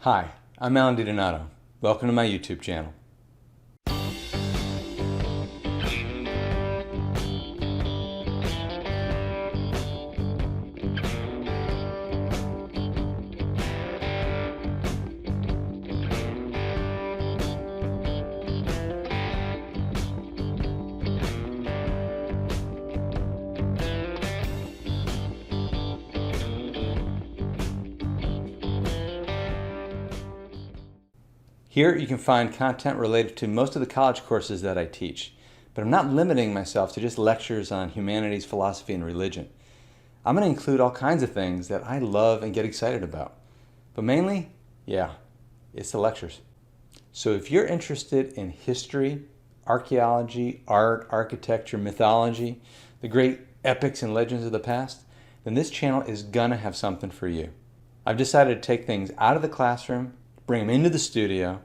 Hi, I'm Allan. Welcome to my YouTube channel. Here you can find content related to most of the college courses that I teach, but I'm not limiting myself to just lectures on humanities, philosophy, and religion. I'm going to include all kinds of things that I love and get excited about. But mainly, it's the lectures. So if you're interested in history, archaeology, art, architecture, mythology, the great epics and legends of the past, then this channel is going to have something for you. I've decided to take things out of the classroom, bring them into the studio,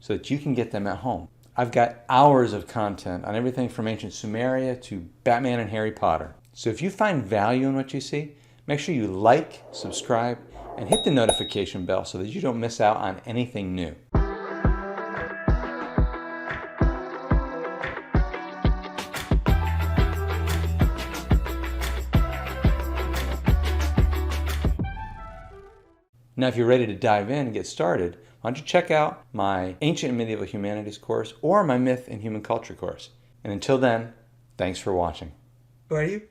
so that you can get them at home. I've got hours of content on everything from ancient Sumeria to Batman and Harry Potter. So if you find value in what you see, make sure you like, subscribe, and hit the notification bell so that you don't miss out on anything new. Now, if you're ready to dive in and get started, why don't you check out my Ancient and Medieval Humanities course or my Myth and Human Culture course. And until then, thanks for watching. Who are you?